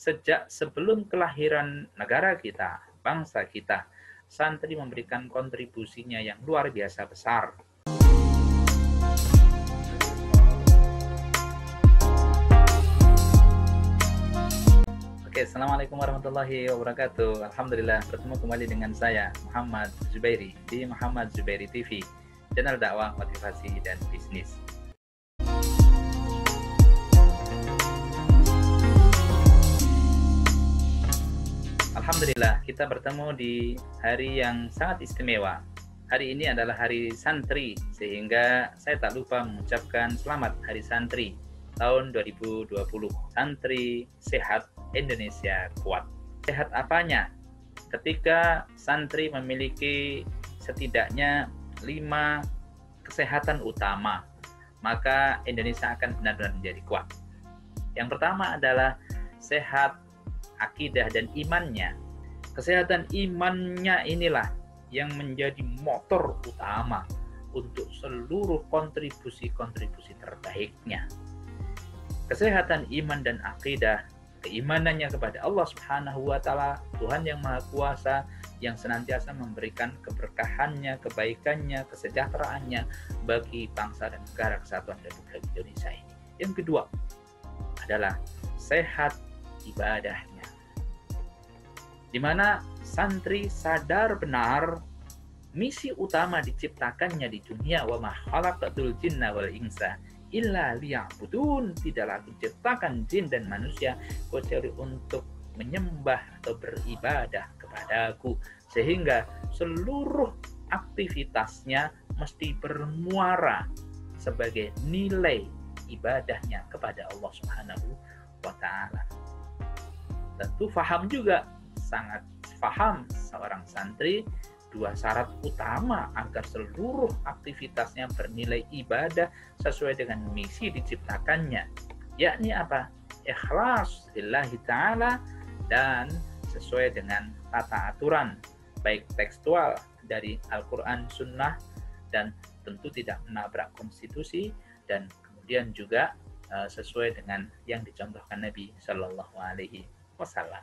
Sejak sebelum kelahiran negara kita, bangsa kita, santri memberikan kontribusinya yang luar biasa besar. Oke, Assalamualaikum warahmatullahi wabarakatuh. Alhamdulillah, bertemu kembali dengan saya, Muhammad Zubairi, di Muhammad Zubairi TV, channel dakwah, motivasi, dan bisnis. Alhamdulillah, kita bertemu di hari yang sangat istimewa. Hari ini adalah hari santri, sehingga saya tak lupa mengucapkan selamat Hari Santri tahun 2020. Santri sehat, Indonesia kuat. Sehat apanya? Ketika santri memiliki setidaknya 5 kesehatan utama, maka Indonesia akan benar-benar menjadi kuat. Yang pertama adalah sehat akidah dan imannya. Kesehatan imannya inilah yang menjadi motor utama untuk seluruh kontribusi-kontribusi terbaiknya. Kesehatan iman dan akidah, keimanannya kepada Allah Subhanahu wa Ta'ala, Tuhan yang Maha Kuasa, yang senantiasa memberikan keberkahannya, kebaikannya, kesejahteraannya bagi bangsa dan negara kesatuan Republik Indonesia ini. Yang kedua adalah sehat ibadahnya, di mana santri sadar benar misi utama diciptakannya di dunia, wa ma khalaqatul jinna wal insa illa liya'budun, tidaklah aku ciptakan jin dan manusia kecuali untuk menyembah atau beribadah kepadaku, sehingga seluruh aktivitasnya mesti bermuara sebagai nilai ibadahnya kepada Allah Subhanahu wa Ta'ala. Tentu faham juga, sangat paham seorang santri, 2 syarat utama agar seluruh aktivitasnya bernilai ibadah sesuai dengan misi diciptakannya, yakni apa? Ikhlas lillahi ta'ala dan sesuai dengan tata aturan baik tekstual dari Al-Quran, Sunnah, dan tentu tidak menabrak konstitusi, dan kemudian juga sesuai dengan yang dicontohkan Nabi Shallallahu Alaihi Wasallam.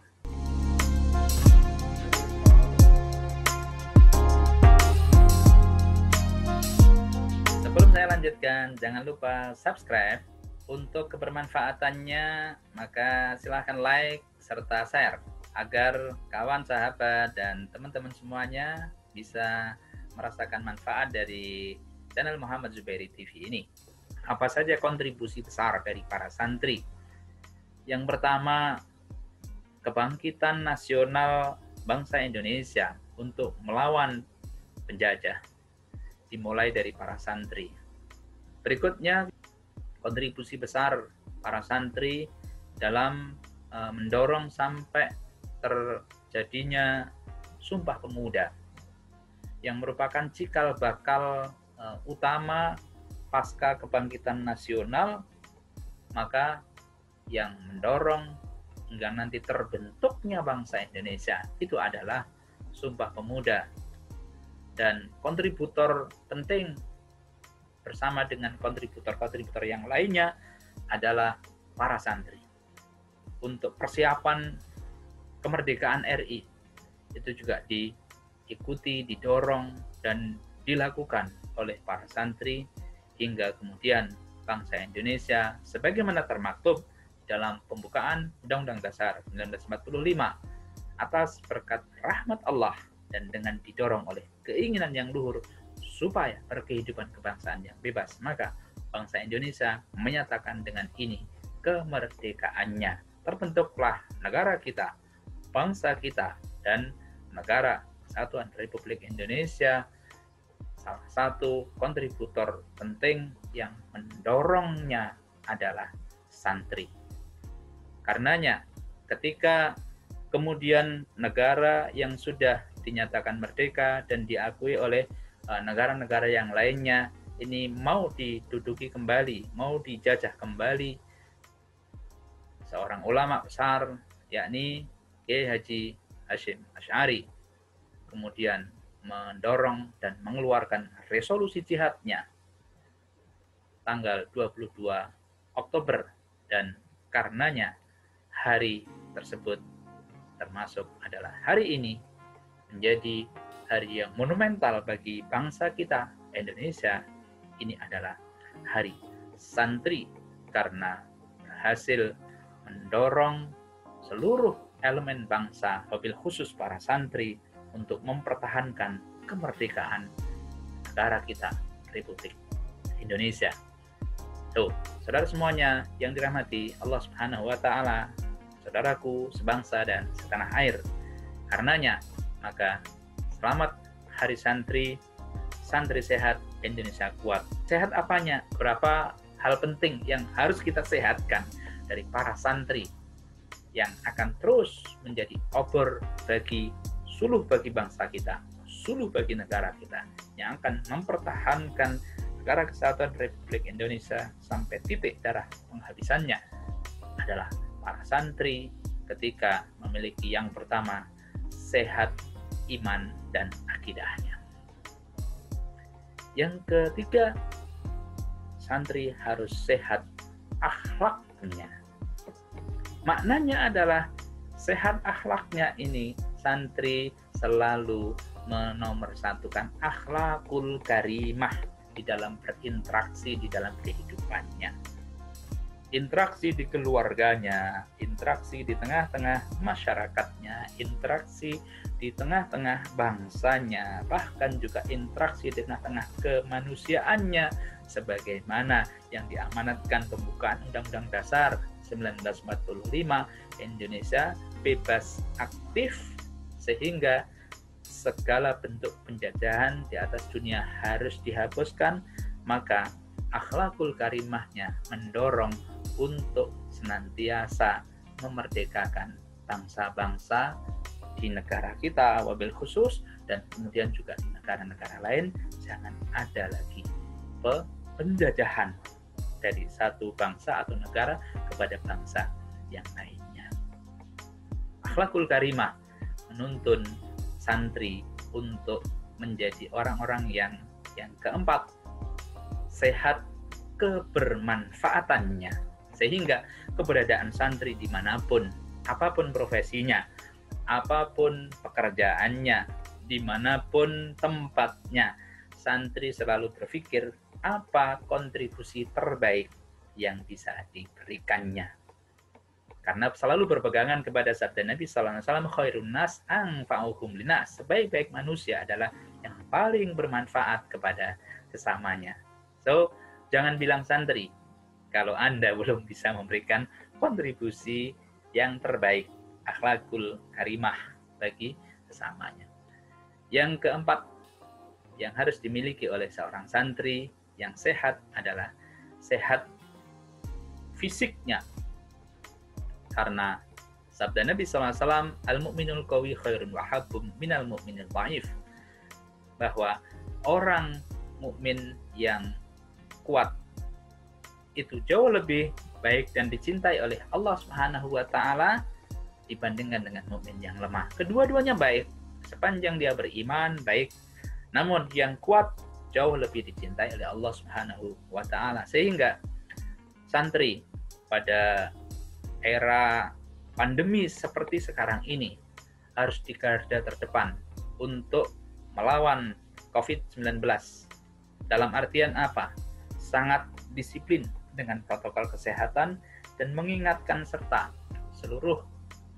Sebelum saya lanjutkan, jangan lupa subscribe. Untuk kebermanfaatannya, maka silahkan like serta share agar kawan, sahabat, dan teman-teman semuanya bisa merasakan manfaat dari channel Muhammad Zubairi TV ini. Apa saja kontribusi besar dari para santri? Yang pertama, kebangkitan nasional bangsa Indonesia untuk melawan penjajah dimulai dari para santri. Berikutnya, kontribusi besar para santri dalam mendorong sampai terjadinya Sumpah Pemuda yang merupakan cikal bakal utama pasca kebangkitan nasional, maka yang mendorong hingga nanti terbentuknya bangsa Indonesia itu adalah Sumpah Pemuda. Dan kontributor penting bersama dengan kontributor-kontributor yang lainnya adalah para santri. Untuk persiapan kemerdekaan RI itu juga diikuti, didorong, dan dilakukan oleh para santri hingga kemudian bangsa Indonesia sebagaimana termaktub dalam pembukaan Undang-Undang Dasar 1945 atas berkat rahmat Allah dan dengan didorong oleh keinginan yang luhur supaya berkehidupan kebangsaan yang bebas, maka bangsa Indonesia menyatakan dengan ini kemerdekaannya. Terbentuklah negara kita, bangsa kita, dan negara Kesatuan Republik Indonesia. Salah satu kontributor penting yang mendorongnya adalah santri. Karenanya, ketika kemudian negara yang sudah dinyatakan merdeka dan diakui oleh negara-negara yang lainnya ini mau diduduki kembali, mau dijajah kembali, seorang ulama besar yakni Kiai Haji Hasyim Asy'ari kemudian mendorong dan mengeluarkan resolusi jihadnya tanggal 22 Oktober, dan karenanya hari tersebut termasuk adalah hari ini menjadi hari yang monumental bagi bangsa kita Indonesia. Ini adalah hari santri karena berhasil mendorong seluruh elemen bangsa, wabil khusus para santri, untuk mempertahankan kemerdekaan negara kita, Republik Indonesia. Tuh, saudara semuanya yang dirahmati Allah Subhanahu wa Ta'ala, saudaraku sebangsa dan setanah air. Karenanya, maka selamat Hari Santri, santri sehat, Indonesia kuat. Sehat apanya? Berapa hal penting yang harus kita sehatkan dari para santri yang akan terus menjadi obor bagi suluh bagi bangsa kita, suluh bagi negara kita, yang akan mempertahankan negara kesatuan Republik Indonesia sampai titik darah penghabisannya adalah para santri ketika memiliki yang pertama, sehat iman dan akidahnya. Yang ketiga, santri harus sehat akhlaknya. Maknanya adalah sehat akhlaknya ini, santri selalu menomorsatukan akhlakul karimah di dalam berinteraksi di dalam kehidupannya. Interaksi di keluarganya, interaksi di tengah-tengah masyarakatnya, interaksi di tengah-tengah bangsanya, bahkan juga interaksi di tengah-tengah kemanusiaannya, sebagaimana yang diamanatkan pembukaan Undang-Undang Dasar 1945, Indonesia bebas aktif, sehingga segala bentuk penjajahan di atas dunia harus dihapuskan. Maka akhlakul karimahnya mendorong untuk senantiasa memerdekakan bangsa-bangsa di negara kita wabil khusus, dan kemudian juga di negara-negara lain. Jangan ada lagi penjajahan dari satu bangsa atau negara kepada bangsa yang lainnya. Akhlakul karimah menuntun santri untuk menjadi orang-orang yang keempat, sehat kebermanfaatannya, sehingga keberadaan santri dimanapun, apapun profesinya, apapun pekerjaannya, dimanapun tempatnya, santri selalu berpikir apa kontribusi terbaik yang bisa diberikannya. Karena selalu berpegangan kepada sabda Nabi sallallahu alaihi wasallam, khairun nas anfa'uhum linas. Sebaik-baik manusia adalah yang paling bermanfaat kepada sesamanya. So, jangan bilang santri kalau Anda belum bisa memberikan kontribusi yang terbaik, akhlakul karimah bagi sesamanya. Yang keempat yang harus dimiliki oleh seorang santri yang sehat adalah sehat fisiknya. Karena sabda Nabi SAW, al-mu'minul qawi khairun wa habbum minal mu'minil dha'if, bahwa orang mukmin yang kuat itu jauh lebih baik dan dicintai oleh Allah Subhanahu wa Ta'ala dibandingkan dengan mukmin yang lemah. Kedua-duanya baik sepanjang dia beriman, baik. Namun yang kuat jauh lebih dicintai oleh Allah Subhanahu wa Ta'ala. Sehingga santri pada era pandemi seperti sekarang ini harus di garda terdepan untuk melawan COVID-19. Dalam artian apa? Sangat disiplin dengan protokol kesehatan dan mengingatkan serta seluruh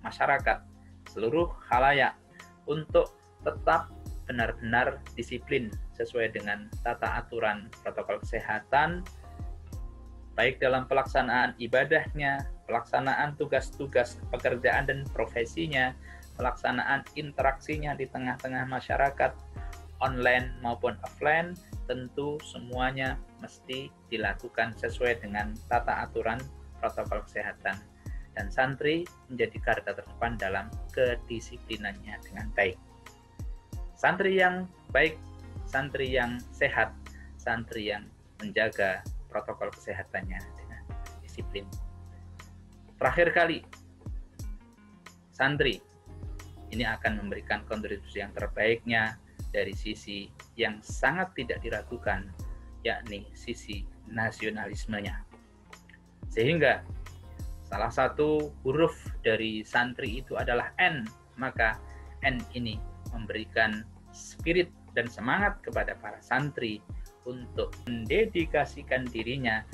masyarakat, seluruh khalayak untuk tetap benar-benar disiplin sesuai dengan tata aturan protokol kesehatan, baik dalam pelaksanaan ibadahnya, pelaksanaan tugas-tugas pekerjaan dan profesinya, pelaksanaan interaksinya di tengah-tengah masyarakat, online maupun offline. Tentu semuanya mesti dilakukan sesuai dengan tata aturan protokol kesehatan, dan santri menjadi garda terdepan dalam kedisiplinannya dengan baik. Santri yang baik, santri yang sehat, santri yang menjaga protokol kesehatannya dengan disiplin. Terakhir kali, santri ini akan memberikan kontribusi yang terbaiknya dari sisi yang sangat tidak diragukan, yakni sisi nasionalismenya. Sehingga salah satu huruf dari santri itu adalah N, maka N ini memberikan spirit dan semangat kepada para santri untuk mendedikasikan dirinya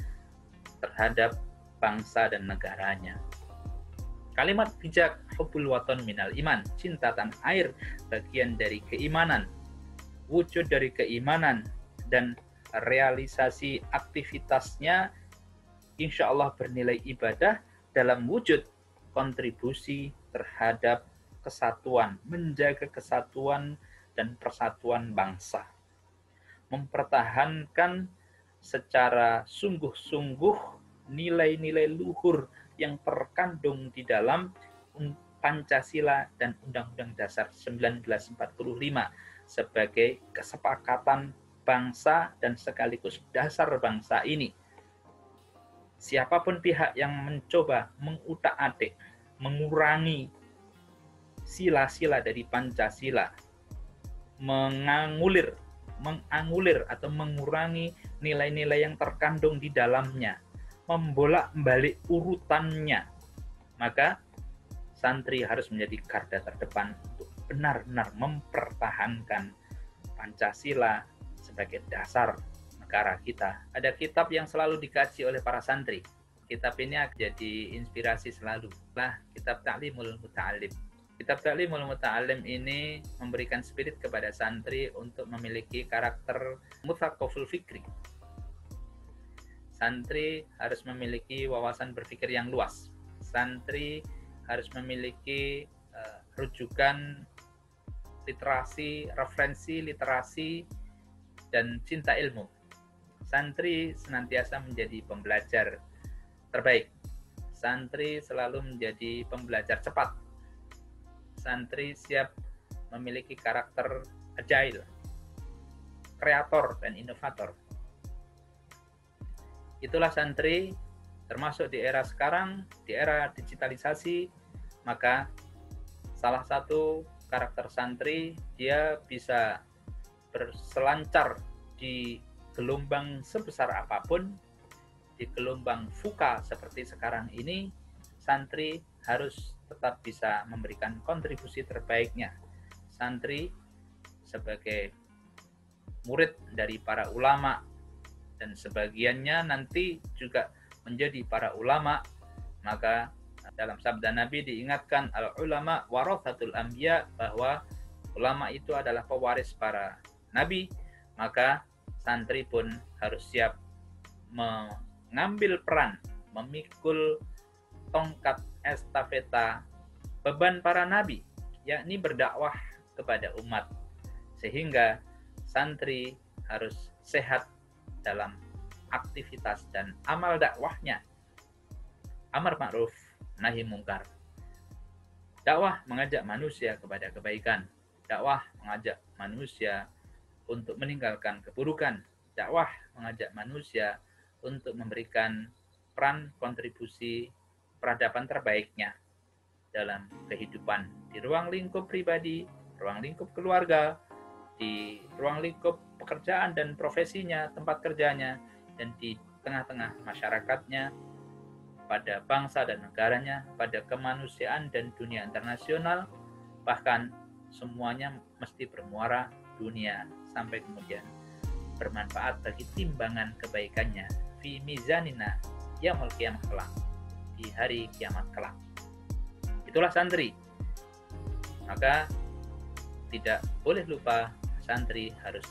terhadap bangsa dan negaranya. Kalimat bijak, hubbul waton minal iman, cinta tanah air bagian dari keimanan, wujud dari keimanan, dan realisasi aktivitasnya insya Allah bernilai ibadah dalam wujud kontribusi terhadap kesatuan, menjaga kesatuan dan persatuan bangsa, mempertahankan secara sungguh-sungguh nilai-nilai luhur yang terkandung di dalam Pancasila dan Undang-Undang Dasar 1945 sebagai kesepakatan bangsa dan sekaligus dasar bangsa ini. Siapapun pihak yang mencoba mengutak-atik, mengurangi sila-sila dari Pancasila, mengangulir atau mengurangi nilai-nilai yang terkandung di dalamnya, membolak-balik urutannya, maka santri harus menjadi garda terdepan untuk benar-benar mempertahankan Pancasila sebagai dasar negara kita. Ada kitab yang selalu dikaji oleh para santri. Kitab ini jadi inspirasi selalu. Kitab Ta'limul Muta'allim. Kitab Ta'limul Muta'allim ini memberikan spirit kepada santri untuk memiliki karakter mutsaqaful fikri. Santri harus memiliki wawasan berpikir yang luas. Santri harus memiliki rujukan literasi, referensi literasi, dan cinta ilmu. Santri senantiasa menjadi pembelajar terbaik. Santri selalu menjadi pembelajar cepat. Santri siap memiliki karakter agile, kreator, dan inovator. Itulah santri, termasuk di era sekarang, di era digitalisasi, maka salah satu karakter santri, dia bisa berselancar di gelombang sebesar apapun, di gelombang VUCA seperti sekarang ini, santri harus tetap bisa memberikan kontribusi terbaiknya. Santri sebagai murid dari para ulama, dan sebagiannya nanti juga menjadi para ulama, maka dalam sabda Nabi diingatkan al-ulama warathatul anbiya, bahwa ulama itu adalah pewaris para nabi, maka santri pun harus siap mengambil peran, memikul tongkat estafeta beban para nabi, yakni berdakwah kepada umat, sehingga santri harus sehat dalam aktivitas dan amal dakwahnya. Amar ma'ruf, nahi mungkar. Dakwah mengajak manusia kepada kebaikan. Dakwah mengajak manusia untuk meninggalkan keburukan. Dakwah mengajak manusia untuk memberikan peran kontribusi peradaban terbaiknya dalam kehidupan di ruang lingkup pribadi, ruang lingkup keluarga, di ruang lingkup pekerjaan dan profesinya, tempat kerjanya, dan di tengah-tengah masyarakatnya, pada bangsa dan negaranya, pada kemanusiaan dan dunia internasional, bahkan semuanya mesti bermuara dunia sampai kemudian bermanfaat bagi timbangan kebaikannya fi mizanina yaumul qiyamah kelak, di hari kiamat kelak. Itulah santri. Maka tidak boleh lupa, santri harus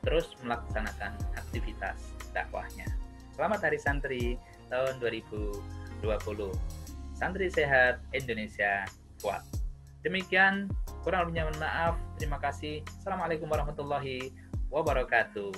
terus melaksanakan aktivitas dakwahnya. Selamat Hari Santri tahun 2020. Santri sehat, Indonesia kuat. Demikian, kurang lebihnya mohon maaf. Terima kasih. Assalamualaikum warahmatullahi wabarakatuh.